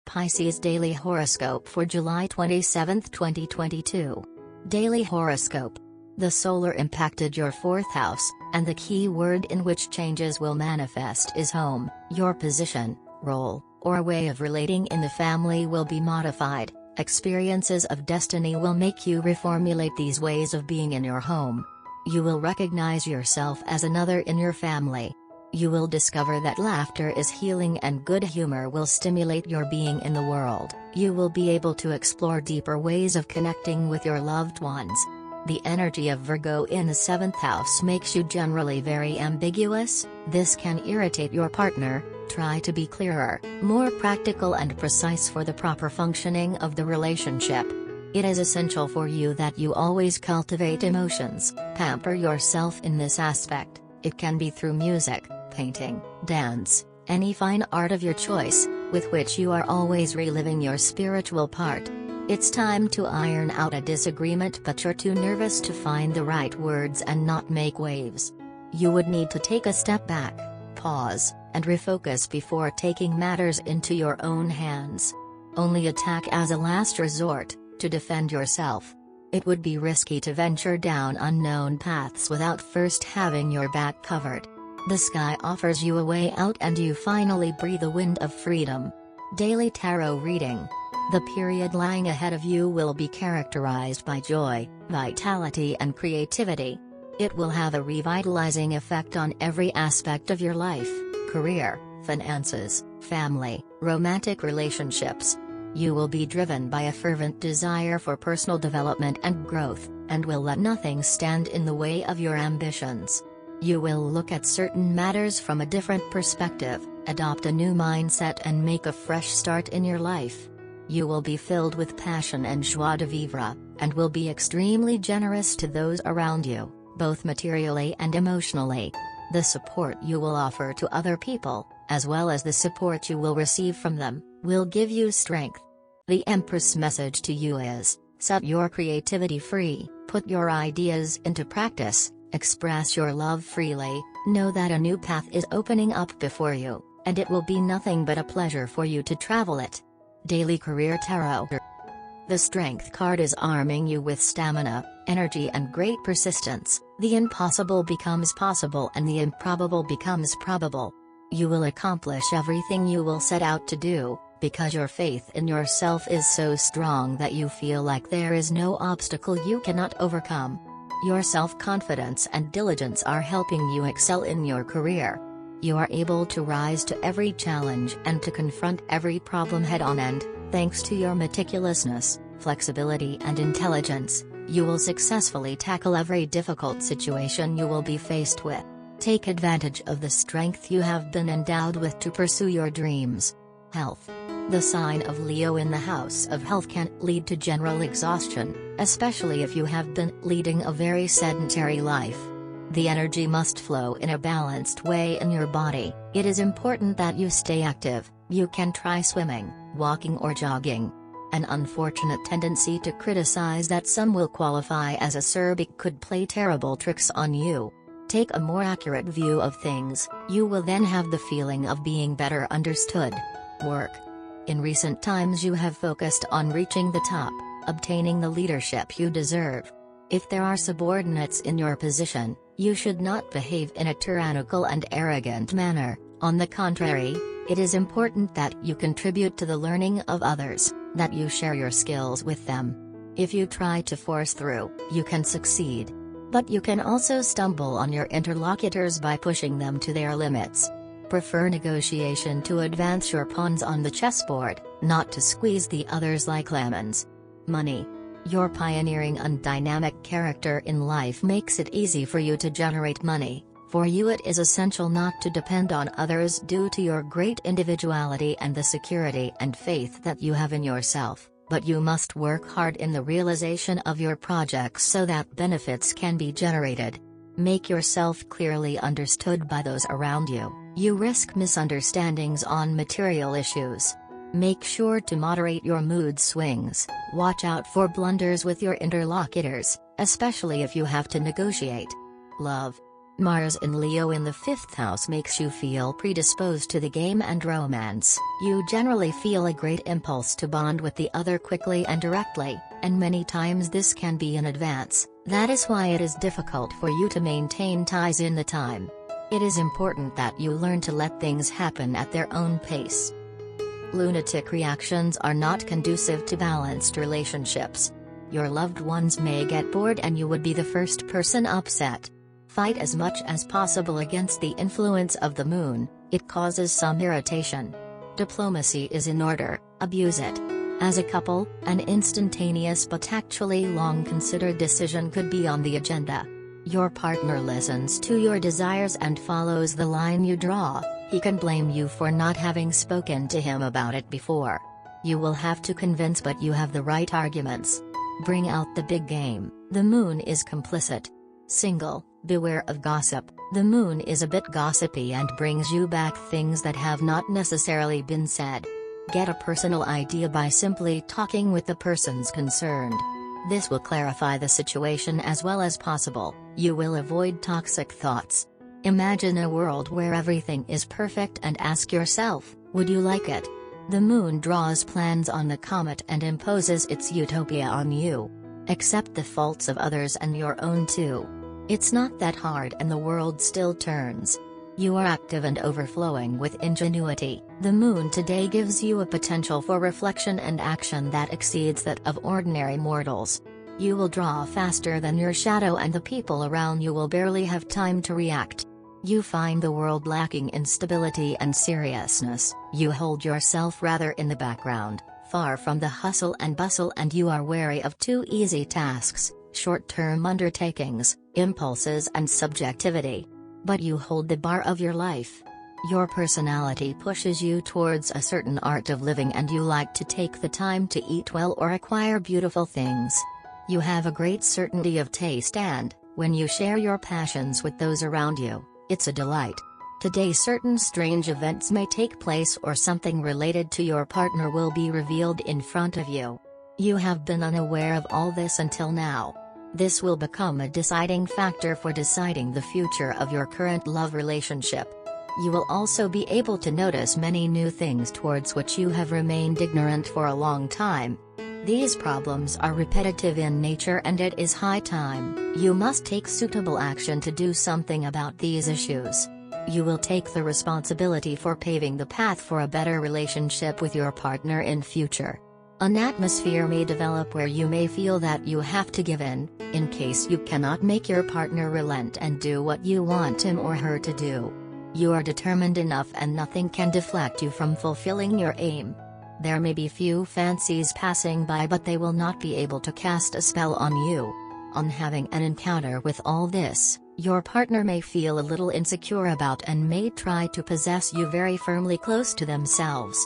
Pisces Daily Horoscope for July 27, 2022. Daily Horoscope. The solar impacted your 4th house, and the key word in which changes will manifest is home. Your position, role, or way of relating in the family will be modified. Experiences of destiny will make you reformulate these ways of being in your home. You will recognize yourself as another in your family. You will discover that laughter is healing and good humor will stimulate your being in the world. You will be able to explore deeper ways of connecting with your loved ones. The energy of Virgo in the 7th house makes you generally very ambiguous. This can irritate your partner. Try to be clearer, more practical and precise for the proper functioning of the relationship. It is essential for you that you always cultivate emotions, pamper yourself in this aspect. It can be through music, painting, dance, any fine art of your choice, with which you are always reliving your spiritual part. It's time to iron out a disagreement, but you're too nervous to find the right words and not make waves. You would need to take a step back, pause, and refocus before taking matters into your own hands. Only attack as a last resort, to defend yourself. It would be risky to venture down unknown paths without first having your back covered. The sky offers you a way out and you finally breathe a wind of freedom. Daily Tarot Reading. The period lying ahead of you will be characterized by joy, vitality and creativity. It will have a revitalizing effect on every aspect of your life: career, finances, family, romantic relationships. You will be driven by a fervent desire for personal development and growth, and will let nothing stand in the way of your ambitions. You will look at certain matters from a different perspective, adopt a new mindset and make a fresh start in your life. You will be filled with passion and joie de vivre, and will be extremely generous to those around you, both materially and emotionally. The support you will offer to other people, as well as the support you will receive from them, will give you strength. The Empress message to you is: set your creativity free, put your ideas into practice, express your love freely, know that a new path is opening up before you, and it will be nothing but a pleasure for you to travel it. Daily Career Tarot. The Strength card is arming you with stamina, energy and great persistence. The impossible becomes possible and the improbable becomes probable. You will accomplish everything you will set out to do, because your faith in yourself is so strong that you feel like there is no obstacle you cannot overcome. Your self-confidence and diligence are helping you excel in your career. You are able to rise to every challenge and to confront every problem head-on, and, thanks to your meticulousness, flexibility and intelligence, you will successfully tackle every difficult situation you will be faced with. Take advantage of the strength you have been endowed with to pursue your dreams. Health. The sign of Leo in the house of health can lead to general exhaustion, especially if you have been leading a very sedentary life. The energy must flow in a balanced way in your body. It is important that you stay active. You can try swimming, walking or jogging. An unfortunate tendency to criticize that some will qualify as acerbic could play terrible tricks on you. Take a more accurate view of things. You will then have the feeling of being better understood. Work. In recent times you have focused on reaching the top, obtaining the leadership you deserve. If there are subordinates in your position, you should not behave in a tyrannical and arrogant manner. On the contrary, it is important that you contribute to the learning of others, that you share your skills with them. If you try to force through, you can succeed. But you can also stumble on your interlocutors by pushing them to their limits. Prefer negotiation to advance your pawns on the chessboard, not to squeeze the others like lemons. Money. Your pioneering and dynamic character in life makes it easy for you to generate money. For you it is essential not to depend on others due to your great individuality and the security and faith that you have in yourself, but you must work hard in the realization of your projects so that benefits can be generated. Make yourself clearly understood by those around you. You risk misunderstandings on material issues. Make sure to moderate your mood swings. Watch out for blunders with your interlocutors, especially if you have to negotiate. Love. Mars in Leo in the 5th house makes you feel predisposed to the game and romance. You generally feel a great impulse to bond with the other quickly and directly, and many times this can be in advance. That is why it is difficult for you to maintain ties in the time. It is important that you learn to let things happen at their own pace. Lunatic reactions are not conducive to balanced relationships. Your loved ones may get bored and you would be the first person upset. Fight as much as possible against the influence of the moon, it causes some irritation. Diplomacy is in order, abuse it. As a couple, an instantaneous but actually long-considered decision could be on the agenda. Your partner listens to your desires and follows the line you draw. He can blame you for not having spoken to him about it before. You will have to convince, but you have the right arguments. Bring out the big game. The moon is complicit. Single, beware of gossip. The moon is a bit gossipy and brings you back things that have not necessarily been said. Get a personal idea by simply talking with the persons concerned. This will clarify the situation as well as possible. You will avoid toxic thoughts. Imagine a world where everything is perfect and ask yourself, would you like it? The moon draws plans on the comet and imposes its utopia on you. Accept the faults of others and your own too. It's not that hard and the world still turns. You are active and overflowing with ingenuity. The moon today gives you a potential for reflection and action that exceeds that of ordinary mortals. You will draw faster than your shadow and the people around you will barely have time to react. You find the world lacking in stability and seriousness. You hold yourself rather in the background, far from the hustle and bustle, and you are wary of too easy tasks, short-term undertakings, impulses and subjectivity. But you hold the bar of your life. Your personality pushes you towards a certain art of living and you like to take the time to eat well or acquire beautiful things. You have a great certainty of taste and, when you share your passions with those around you, it's a delight. Today certain strange events may take place or something related to your partner will be revealed in front of you. You have been unaware of all this until now. This will become a deciding factor for deciding the future of your current love relationship. You will also be able to notice many new things towards which you have remained ignorant for a long time. These problems are repetitive in nature and it is high time you must take suitable action to do something about these issues. You will take the responsibility for paving the path for a better relationship with your partner in future. An atmosphere may develop where you may feel that you have to give in case you cannot make your partner relent and do what you want him or her to do. You are determined enough and nothing can deflect you from fulfilling your aim. There may be few fancies passing by, but they will not be able to cast a spell on you. On having an encounter with all this, your partner may feel a little insecure about and may try to possess you very firmly close to themselves.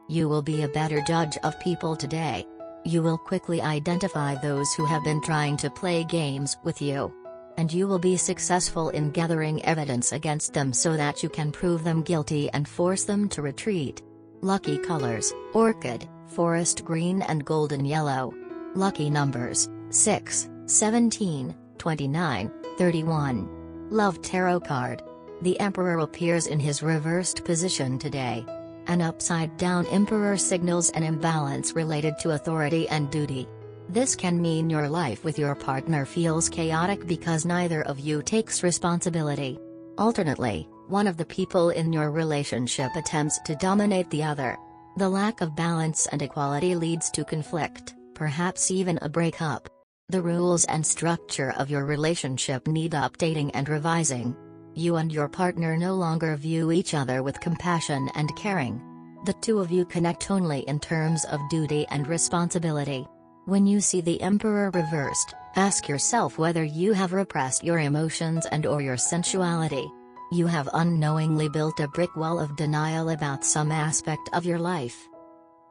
You will be a better judge of people today. You will quickly identify those who have been trying to play games with you. And you will be successful in gathering evidence against them so that you can prove them guilty and force them to retreat. Lucky colors: orchid, forest green and golden yellow. Lucky numbers: 6, 17, 29, 31. Love tarot card. The Emperor appears in his reversed position today. An upside-down Emperor signals an imbalance related to authority and duty. This can mean your life with your partner feels chaotic because neither of you takes responsibility. Alternately, one of the people in your relationship attempts to dominate the other. The lack of balance and equality leads to conflict, perhaps even a breakup. The rules and structure of your relationship need updating and revising. You and your partner no longer view each other with compassion and caring. The two of you connect only in terms of duty and responsibility. When you see the Emperor reversed, ask yourself whether you have repressed your emotions and/or your sensuality. You have unknowingly built a brick wall of denial about some aspect of your life.